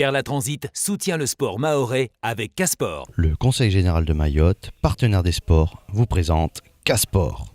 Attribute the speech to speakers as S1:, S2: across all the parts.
S1: Perla Transit soutient le sport mahorais avec Casport.
S2: Le Conseil général de Mayotte, partenaire des sports, vous présente Casport.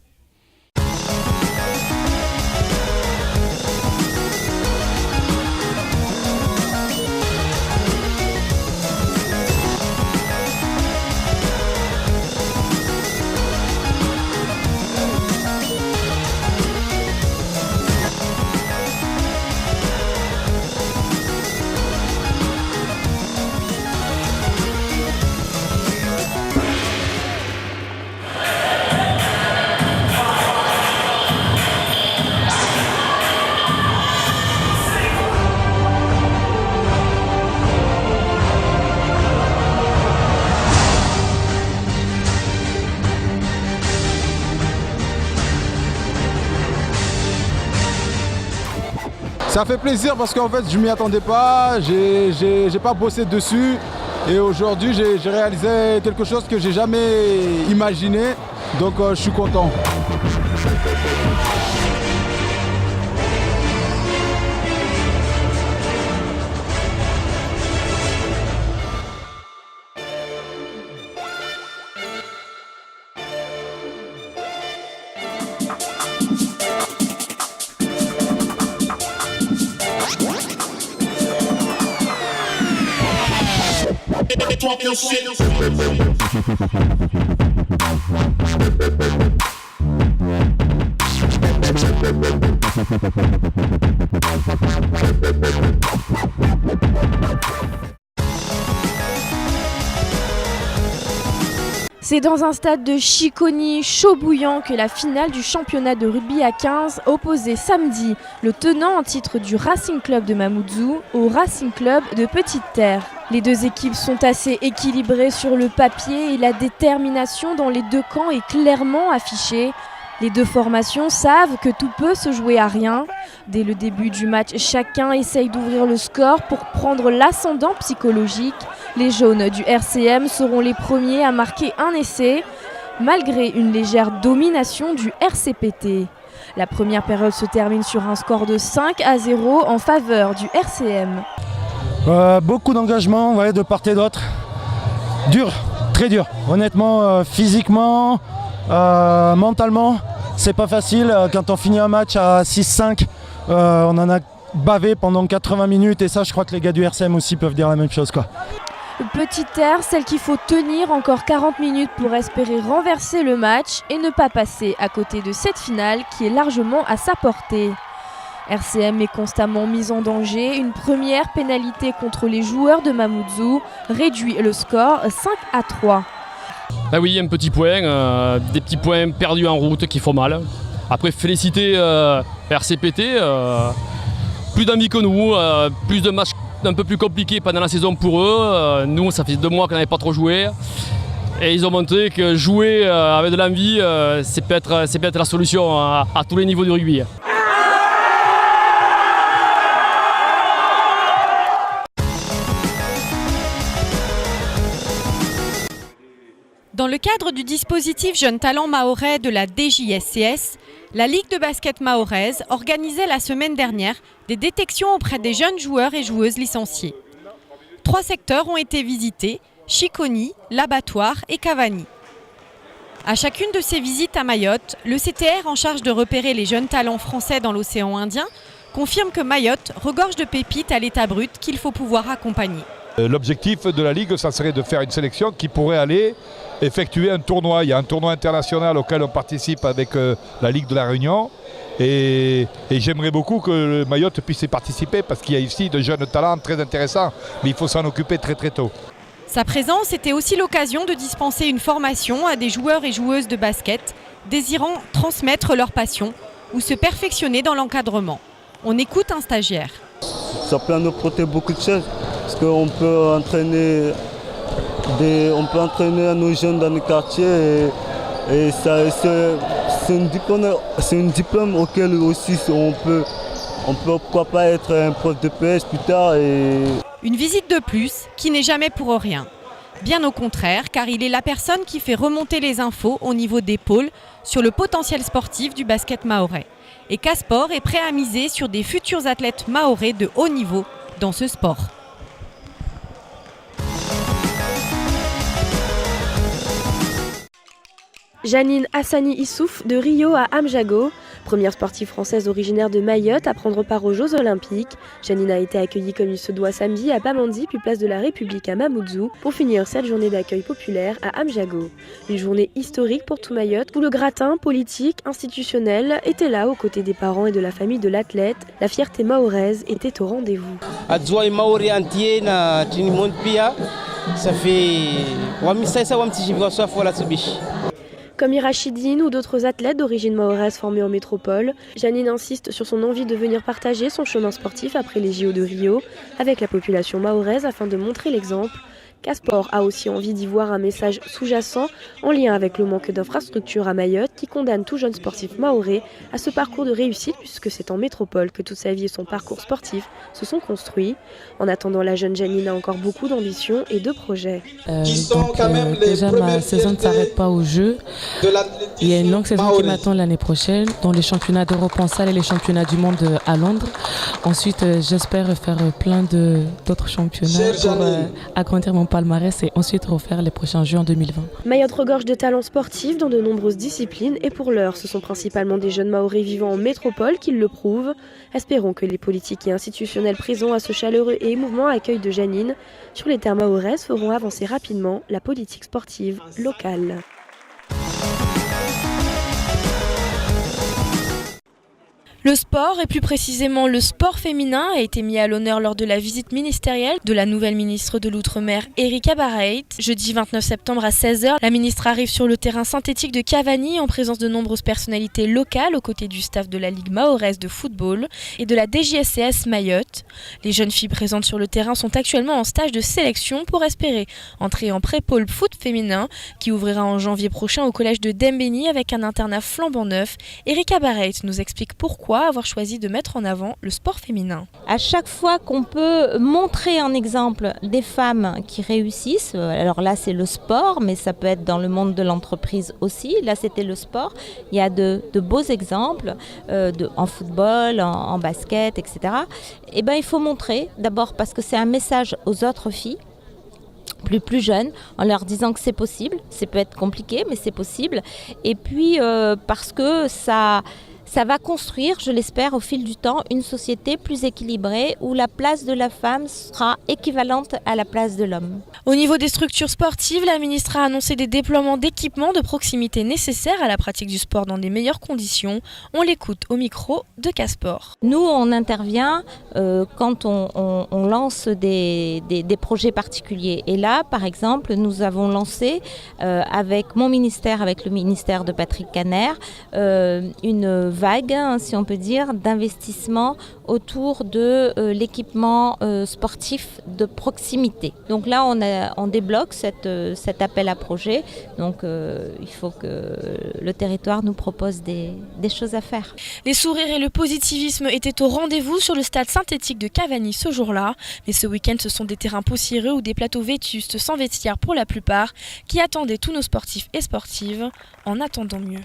S3: Ça fait plaisir parce qu'en fait je m'y attendais pas, j'ai pas bossé dessus et aujourd'hui j'ai réalisé quelque chose que j'ai jamais imaginé, donc je suis content.
S4: C'est dans un stade de Chiconi chaud bouillant que la finale du championnat de rugby à 15 opposait samedi le tenant en titre du Racing Club de Mamoudzou au Racing Club de Petite Terre. Les deux équipes sont assez équilibrées sur le papier et la détermination dans les deux camps est clairement affichée. Les deux formations savent que tout peut se jouer à rien. Dès le début du match, chacun essaye d'ouvrir le score pour prendre l'ascendant psychologique. Les jaunes du RCM seront les premiers à marquer un essai, malgré une légère domination du RCPT. La première période se termine sur un score de 5-0 en faveur du RCM.
S5: Beaucoup d'engagement de part et d'autre. Dur, très dur. Honnêtement, physiquement, mentalement, c'est pas facile. Quand on finit un match à 6-5, on en a bavé pendant 80 minutes et ça, je crois que les gars du RCM aussi peuvent dire la même chose, quoi.
S4: Petite Terre, celle qu'il faut tenir encore 40 minutes pour espérer renverser le match et ne pas passer à côté de cette finale qui est largement à sa portée. RCM est constamment mise en danger. Une première pénalité contre les joueurs de Mamoudzou réduit le score 5-3.
S6: Ah oui, un petit point, des petits points perdus en route qui font mal. Après, féliciter RCPT, plus d'envie que nous, plus de matchs un peu plus compliqués pendant la saison pour eux. Nous, ça fait 2 mois qu'on n'avait pas trop joué. Et ils ont montré que jouer avec de l'envie, c'est peut-être la solution à tous les niveaux du rugby.
S7: Dans le cadre du dispositif Jeunes Talents Mahorais de la DJSCS, la Ligue de basket mahoraise organisait la semaine dernière des détections auprès des jeunes joueurs et joueuses licenciés. 3 secteurs ont été visités, Chiconi, l'Abattoir et Cavani. À chacune de ces visites à Mayotte, le CTR en charge de repérer les jeunes talents français dans l'océan Indien confirme que Mayotte regorge de pépites à l'état brut qu'il faut pouvoir accompagner.
S8: L'objectif de la Ligue, ça serait de faire une sélection qui pourrait aller effectuer un tournoi. Il y a un tournoi international auquel on participe avec la Ligue de la Réunion. Et j'aimerais beaucoup que Mayotte puisse y participer parce qu'il y a ici de jeunes talents très intéressants. Mais il faut s'en occuper très très tôt.
S7: Sa présence était aussi l'occasion de dispenser une formation à des joueurs et joueuses de basket désirant transmettre leur passion ou se perfectionner dans l'encadrement. On écoute un stagiaire.
S9: Ça peut nous apporter beaucoup de choses parce qu'on peut entraîner nos jeunes dans le quartier et c'est un diplôme auquel aussi on peut pourquoi pas être un prof de PS plus tard.
S7: Une visite de plus qui n'est jamais pour rien. Bien au contraire, car il est la personne qui fait remonter les infos au niveau des pôles sur le potentiel sportif du basket mahorais. Et Casport est prêt à miser sur des futurs athlètes mahorais de haut niveau dans ce sport.
S4: Janine Hassani Issouf de Rio à Amjago, première sportive française originaire de Mayotte à prendre part aux Jeux Olympiques. Janine a été accueillie comme il se doit samedi à Bamandi puis place de la République à Mamoudzou pour finir cette journée d'accueil populaire à Amjago. Une journée historique pour tout Mayotte où le gratin politique, institutionnel était là aux côtés des parents et de la famille de l'athlète. La fierté mahoraise était au rendez-vous.
S10: Ça fait
S4: Comme Irachidine ou d'autres athlètes d'origine mahoraise formés en métropole, Janine insiste sur son envie de venir partager son chemin sportif après les JO de Rio avec la population mahoraise afin de montrer l'exemple. Casport a aussi envie d'y voir un message sous-jacent en lien avec le manque d'infrastructures à Mayotte qui condamne tout jeune sportif mahorais à ce parcours de réussite puisque c'est en métropole que toute sa vie et son parcours sportif se sont construits. En attendant, la jeune Janine a encore beaucoup d'ambition et de projets.
S11: Déjà, ma saison ne s'arrête pas aux Jeux. Il y a une longue saison qui m'attend l'année prochaine, dont les championnats d'Europe en salle et les championnats du monde à Londres. Ensuite, j'espère faire plein d'autres championnats pour agrandir mon palmarès et ensuite refaire les prochains Jeux en 2020.
S4: Mayotte regorge de talents sportifs dans de nombreuses disciplines et pour l'heure, ce sont principalement des jeunes mahorais vivant en métropole qui le prouvent. Espérons que les politiques et institutionnels présents à ce chaleureux et émouvant accueil de Janine sur les terres mahoraises feront avancer rapidement la politique sportive locale. Le sport, et plus précisément le sport féminin, a été mis à l'honneur lors de la visite ministérielle de la nouvelle ministre de l'Outre-mer, Erika Barreit. Jeudi 29 septembre à 16h, la ministre arrive sur le terrain synthétique de Cavani en présence de nombreuses personnalités locales aux côtés du staff de la Ligue mahoraise de football et de la DJSCS Mayotte. Les jeunes filles présentes sur le terrain sont actuellement en stage de sélection pour espérer entrer en pré-pôle foot féminin qui ouvrira en janvier prochain au collège de Dembéni avec un internat flambant neuf. Erika Barreit nous explique pourquoi avoir choisi de mettre en avant le sport féminin.
S12: À chaque fois qu'on peut montrer en exemple des femmes qui réussissent, alors là c'est le sport, mais ça peut être dans le monde de l'entreprise aussi, là c'était le sport, il y a de beaux exemples en football, en basket, etc. Et ben, il faut montrer, d'abord parce que c'est un message aux autres filles, plus jeunes, en leur disant que c'est possible, ça peut être compliqué mais c'est possible, et puis parce que ça va construire, je l'espère, au fil du temps, une société plus équilibrée où la place de la femme sera équivalente à la place de l'homme.
S4: Au niveau des structures sportives, la ministre a annoncé des déploiements d'équipements de proximité nécessaires à la pratique du sport dans des meilleures conditions. On l'écoute au micro de Casport.
S12: Nous, on intervient quand on lance des projets particuliers. Et là, par exemple, nous avons lancé avec mon ministère, avec le ministère de Patrick Caner, une vague, si on peut dire, d'investissement autour de l'équipement sportif de proximité. Donc là, on débloque cet appel à projet. Donc il faut que le territoire nous propose des choses à faire.
S4: Les sourires et le positivisme étaient au rendez-vous sur le stade synthétique de Cavani ce jour-là. Mais ce week-end, ce sont des terrains poussiéreux ou des plateaux vétustes sans vestiaire pour la plupart qui attendaient tous nos sportifs et sportives en attendant mieux.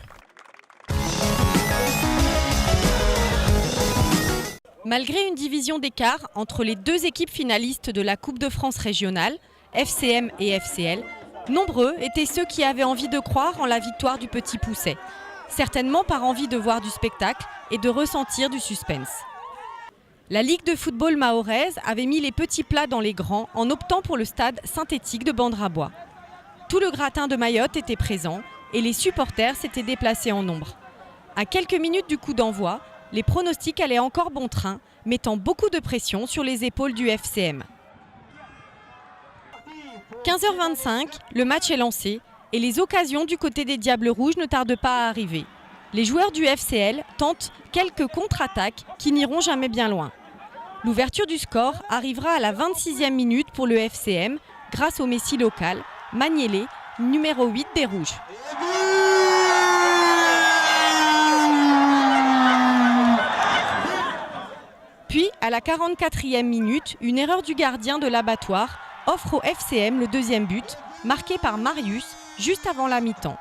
S7: Malgré une division d'écart entre les deux équipes finalistes de la Coupe de France régionale, FCM et FCL, nombreux étaient ceux qui avaient envie de croire en la victoire du Petit Pousset, certainement par envie de voir du spectacle et de ressentir du suspense. La Ligue de football mahoraise avait mis les petits plats dans les grands en optant pour le stade synthétique de Bandrabois. Tout le gratin de Mayotte était présent et les supporters s'étaient déplacés en nombre. À quelques minutes du coup d'envoi, les pronostics allaient encore bon train, mettant beaucoup de pression sur les épaules du FCM. 15h25, le match est lancé et les occasions du côté des Diables Rouges ne tardent pas à arriver. Les joueurs du FCL tentent quelques contre-attaques qui n'iront jamais bien loin. L'ouverture du score arrivera à la 26e minute pour le FCM grâce au Messi local, Magnelé, numéro 8 des Rouges. Puis, à la 44e minute, une erreur du gardien de l'abattoir offre au FCM le deuxième but, marqué par Marius, juste avant la mi-temps.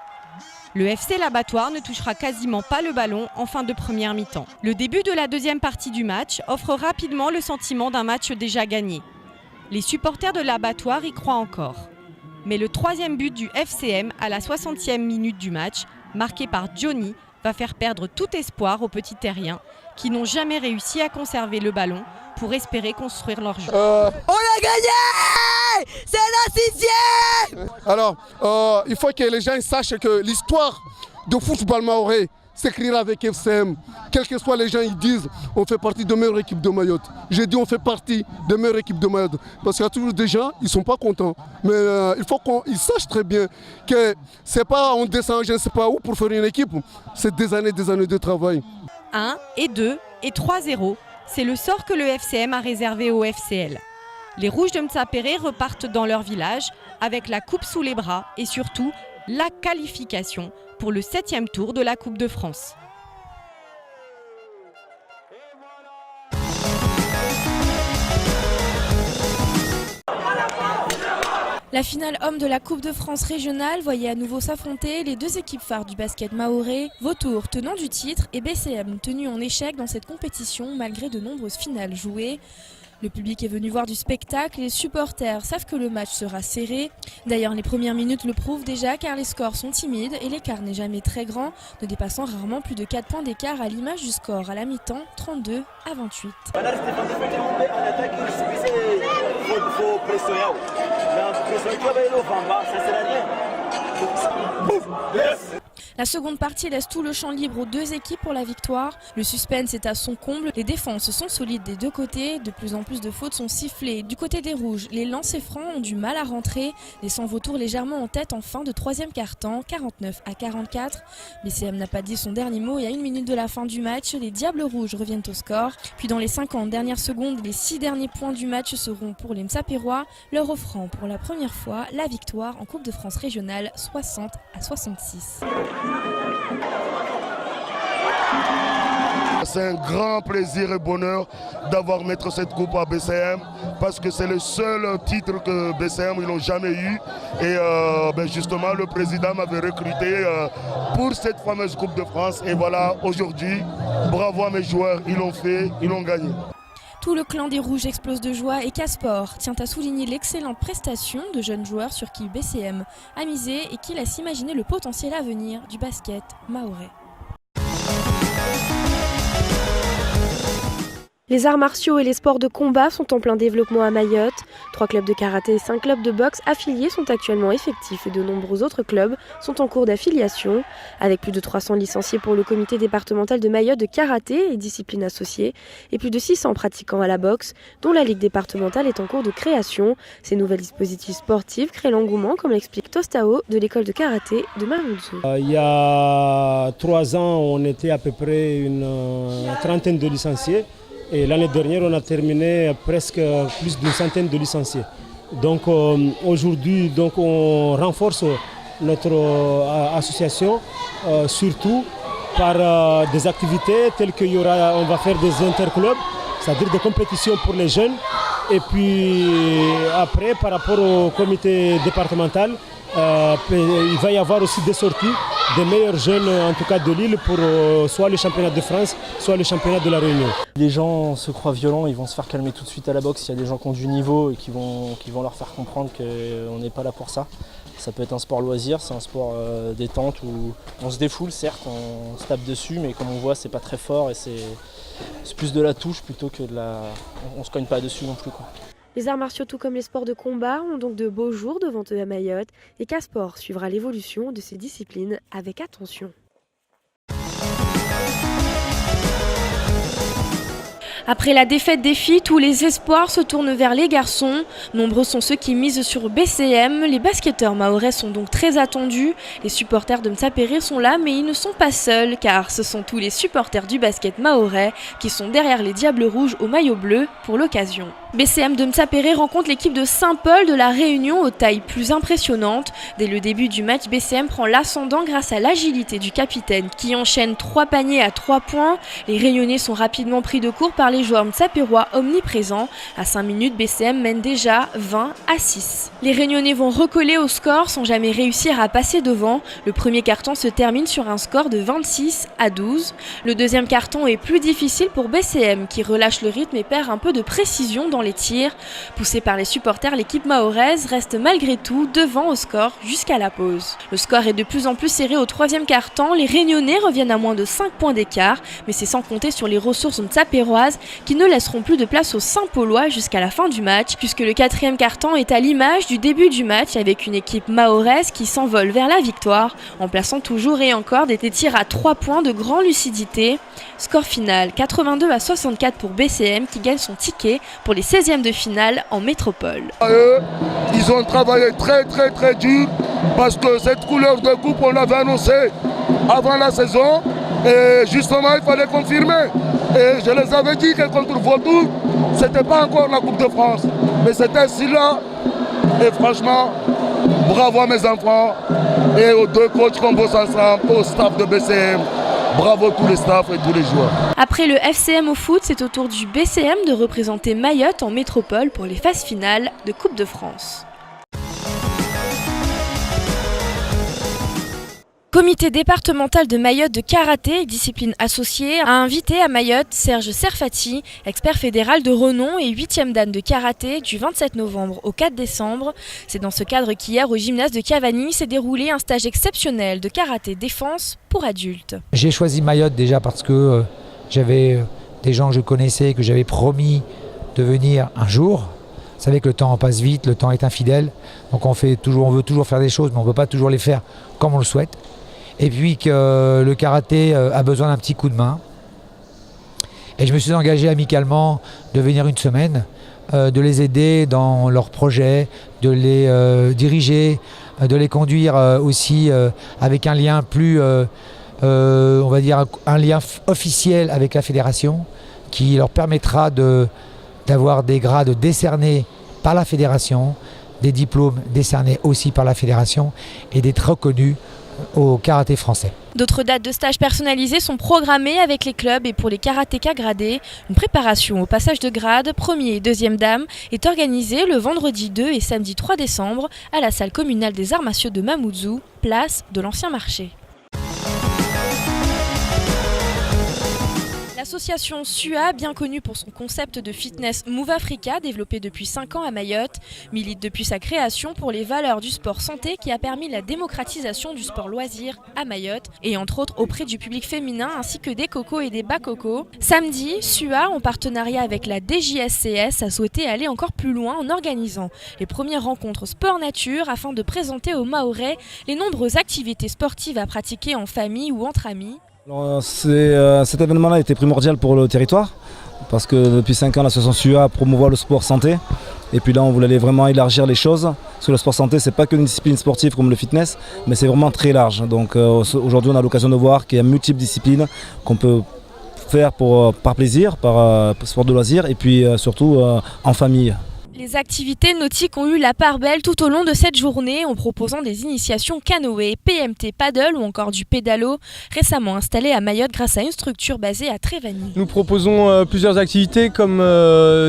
S7: Le FC L'Abattoir ne touchera quasiment pas le ballon en fin de première mi-temps. Le début de la deuxième partie du match offre rapidement le sentiment d'un match déjà gagné. Les supporters de l'Abattoir y croient encore. Mais le troisième but du FCM à la 60e minute du match marqué par Johnny, va faire perdre tout espoir aux petits terriens qui n'ont jamais réussi à conserver le ballon pour espérer construire leur jeu.
S13: On a gagné! C'est la 6e!
S14: Alors, il faut que les gens sachent que l'histoire de football mahorais s'écrira avec FCM. Quels que soient les gens, ils disent on fait partie de meilleure équipe de Mayotte. J'ai dit on fait partie de meilleure équipe de Mayotte. Parce qu'il y a toujours des gens, ils ne sont pas contents. Mais il faut qu'ils sachent très bien que ce n'est pas on descend, je ne sais pas où pour faire une équipe. C'est des années de travail.
S7: 1 et 2 et 3-0, c'est le sort que le FCM a réservé au FCL. Les Rouges de Mtsapéré repartent dans leur village avec la coupe sous les bras et surtout la qualification pour le 7e tour de la Coupe de France.
S4: La finale homme de la Coupe de France régionale voyait à nouveau s'affronter les deux équipes phares du basket mahorais, Vautour tenant du titre et BCM tenu en échec dans cette compétition malgré de nombreuses finales jouées. Le public est venu voir du spectacle et les supporters savent que le match sera serré. D'ailleurs, les premières minutes le prouvent déjà car les scores sont timides et l'écart n'est jamais très grand, ne dépassant rarement plus de 4 points d'écart à l'image du score à la mi-temps, 32 à 28. La seconde partie laisse tout le champ libre aux deux équipes pour la victoire. Le suspense est à son comble, les défenses sont solides des deux côtés, de plus en plus de fautes sont sifflées. Du côté des Rouges, les lancers francs ont du mal à rentrer, laissant Vautour légèrement en tête en fin de troisième quart-temps, 49 à 44. BCM n'a pas dit son dernier mot et à 1 minute de la fin du match, les Diables Rouges reviennent au score. Puis dans les 50 dernières secondes, les 6 derniers points du match seront pour les Mtsapérois, leur offrant pour la première fois la victoire en Coupe de France régionale 60 à 66.
S15: C'est un grand plaisir et bonheur d'avoir mettre cette coupe à BCM parce que c'est le seul titre que BCM ils n'ont jamais eu et justement le président m'avait recruté pour cette fameuse Coupe de France et voilà aujourd'hui, bravo à mes joueurs, ils l'ont fait, ils l'ont gagné.
S4: Tout le clan des Rouges explose de joie et Casport tient à souligner l'excellente prestation de jeunes joueurs sur qui BCM a misé et qui laisse imaginer le potentiel à venir du basket mahorais.
S16: Les arts martiaux et les sports de combat sont en plein développement à Mayotte. 3 clubs de karaté et 5 clubs de boxe affiliés sont actuellement effectifs et de nombreux autres clubs sont en cours d'affiliation. Avec plus de 300 licenciés pour le comité départemental de Mayotte de karaté et disciplines associées et plus de 600 pratiquants à la boxe, dont la ligue départementale est en cours de création. Ces nouveaux dispositifs sportifs créent l'engouement, comme l'explique Tostao de l'école de karaté de Mamoudzou.
S17: Il y a 3 ans, on était à peu près une trentaine de licenciés. Et l'année dernière, on a terminé presque plus d'une centaine de licenciés. Donc aujourd'hui, on renforce notre association, surtout par des activités telles qu'on va faire des interclubs, c'est-à-dire des compétitions pour les jeunes. Et puis après, par rapport au comité départemental, il va y avoir aussi des sorties des meilleurs jeunes, en tout cas de Lille, pour soit le championnat de France, soit le championnat de la Réunion.
S18: Les gens se croient violents, ils vont se faire calmer tout de suite à la boxe. Il y a des gens qui ont du niveau et qui vont leur faire comprendre qu'on n'est pas là pour ça. Ça peut être un sport loisir, c'est un sport détente où on se défoule, certes, on se tape dessus, mais comme on voit, c'est pas très fort et c'est plus de la touche plutôt que de la... On se cogne pas dessus non plus, quoi.
S16: Les arts martiaux, tout comme les sports de combat, ont donc de beaux jours devant eux à Mayotte et Casport suivra l'évolution de ces disciplines avec attention.
S4: Après la défaite des filles, tous les espoirs se tournent vers les garçons. Nombreux sont ceux qui misent sur BCM. Les basketteurs mahorais sont donc très attendus. Les supporters de Mtsapéré sont là, mais ils ne sont pas seuls, car ce sont tous les supporters du basket mahorais qui sont derrière les Diables Rouges au maillot bleu pour l'occasion. BCM de Mtsapéré rencontre l'équipe de Saint-Paul de la Réunion aux tailles plus impressionnantes. Dès le début du match, BCM prend l'ascendant grâce à l'agilité du capitaine qui enchaîne 3 paniers à 3 points. Les Réunionnais sont rapidement pris de court par les joueurs mtsapérois omniprésents. À 5 minutes, BCM mène déjà 20 à 6. Les Réunionnais vont recoller au score sans jamais réussir à passer devant. Le premier carton se termine sur un score de 26 à 12. Le deuxième carton est plus difficile pour BCM qui relâche le rythme et perd un peu de précision dans dans les tirs. Poussée par les supporters, l'équipe mahoraise reste malgré tout devant au score jusqu'à la pause. Le score est de plus en plus serré au troisième quart-temps. Les Réunionnais reviennent à moins de 5 points d'écart, mais c'est sans compter sur les ressources sapéroises qui ne laisseront plus de place aux Saint-Paulois jusqu'à la fin du match, puisque le quatrième quart-temps est à l'image du début du match avec une équipe mahoraise qui s'envole vers la victoire en plaçant toujours et encore des tirs à 3 points de grande lucidité. Score final 82-64 pour BCM qui gagne son ticket pour les 16e de finale en métropole.
S15: Ils ont travaillé très dur parce que cette couleur de coupe on l'avait annoncée avant la saison et justement il fallait confirmer. Et je les avais dit que contre Vautour, c'était pas encore la Coupe de France, mais c'était celle-là. Et franchement, bravo à mes enfants et aux deux coachs qu'on bosse ensemble, au staff de BCM. Bravo à tous les staffs et tous les joueurs.
S4: Après le FCM au foot, c'est au tour du BCM de représenter Mayotte en métropole pour les phases finales de Coupe de France. Comité départemental de Mayotte de karaté, discipline associée, a invité à Mayotte Serge Serfati, expert fédéral de renom et 8e dan de karaté du 27 novembre au 4 décembre. C'est dans ce cadre qu'hier au gymnase de Cavani s'est déroulé un stage exceptionnel de karaté défense pour adultes.
S19: J'ai choisi Mayotte déjà parce que j'avais des gens que je connaissais, que j'avais promis de venir un jour. Vous savez que le temps passe vite, le temps est infidèle, donc on veut toujours faire des choses, mais on ne peut pas toujours les faire comme on le souhaite. Et puis que le karaté a besoin d'un petit coup de main. Et je me suis engagé amicalement de venir une semaine, de les aider dans leurs projets, de les diriger, de les conduire aussi avec un lien plus, on va dire, un lien officiel avec la fédération qui leur permettra d'avoir des grades décernés par la fédération, des diplômes décernés aussi par la fédération et d'être reconnus au karaté français.
S4: D'autres dates de stage personnalisées sont programmées avec les clubs et pour les karatékas gradés. Une préparation au passage de grade, 1er et 2e dame, est organisée le vendredi 2 et samedi 3 décembre à la salle communale des arts martiaux de Mamoudzou, place de l'Ancien Marché. L'association SUA, bien connue pour son concept de fitness Move Africa, développé depuis 5 ans à Mayotte, milite depuis sa création pour les valeurs du sport santé qui a permis la démocratisation du sport loisir à Mayotte et entre autres auprès du public féminin ainsi que des cocos et des bas-cocos. Samedi, SUA, en partenariat avec la DJSCS, a souhaité aller encore plus loin en organisant les premières rencontres sport-nature afin de présenter aux Mahorais les nombreuses activités sportives à pratiquer en famille ou entre amis.
S20: Alors, cet événement-là était primordial pour le territoire parce que depuis 5 ans l'association SUA promouvoit le sport santé et puis là on voulait vraiment élargir les choses parce que le sport santé c'est pas qu'une discipline sportive comme le fitness mais c'est vraiment très large. Donc aujourd'hui on a l'occasion de voir qu'il y a multiples disciplines qu'on peut faire par plaisir, par sport de loisir et puis surtout en famille.
S4: Les activités nautiques ont eu la part belle tout au long de cette journée en proposant des initiations canoë, PMT, paddle ou encore du pédalo, récemment installé à Mayotte grâce à une structure basée à Trévani.
S21: Nous proposons plusieurs activités comme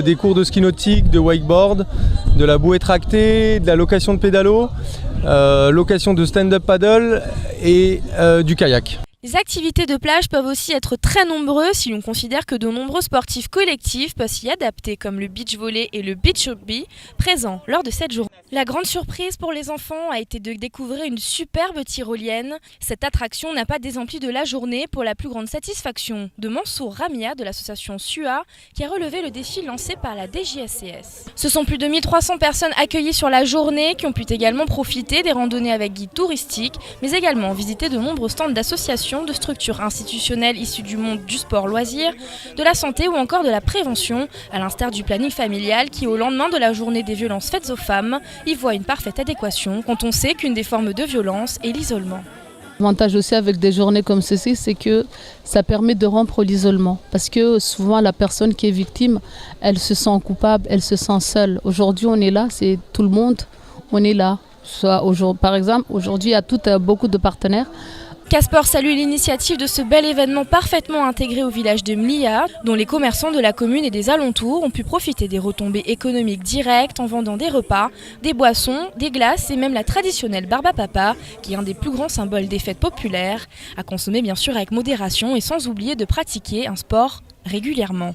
S21: des cours de ski nautique, de wakeboard, de la bouée tractée, de la location de pédalo, location de stand-up paddle et du kayak.
S4: Les activités de plage peuvent aussi être très nombreuses si l'on considère que de nombreux sportifs collectifs peuvent s'y adapter comme le beach volley et le beach rugby présents lors de cette journée. La grande surprise pour les enfants a été de découvrir une superbe tyrolienne. Cette attraction n'a pas désempli de la journée pour la plus grande satisfaction de Mansour Ramia de l'association SUA qui a relevé le défi lancé par la DJSCS. Ce sont plus de 1300 personnes accueillies sur la journée qui ont pu également profiter des randonnées avec guide touristique mais également visiter de nombreux stands d'associations, de structures institutionnelles issues du monde du sport loisir, de la santé ou encore de la prévention, à l'instar du planning familial qui, au lendemain de la journée des violences faites aux femmes, y voit une parfaite adéquation quand on sait qu'une des formes de violence est l'isolement.
S11: L'avantage aussi avec des journées comme ceci, c'est que ça permet de rompre l'isolement. Parce que souvent la personne qui est victime, elle se sent coupable, elle se sent seule. Aujourd'hui on est là, c'est tout le monde, on est là. Par exemple, aujourd'hui il y a beaucoup de partenaires.
S4: Casport salue l'initiative de ce bel événement parfaitement intégré au village de Mlia, dont les commerçants de la commune et des alentours ont pu profiter des retombées économiques directes en vendant des repas, des boissons, des glaces et même la traditionnelle barbe à papa, qui est un des plus grands symboles des fêtes populaires, à consommer bien sûr avec modération et sans oublier de pratiquer un sport régulièrement.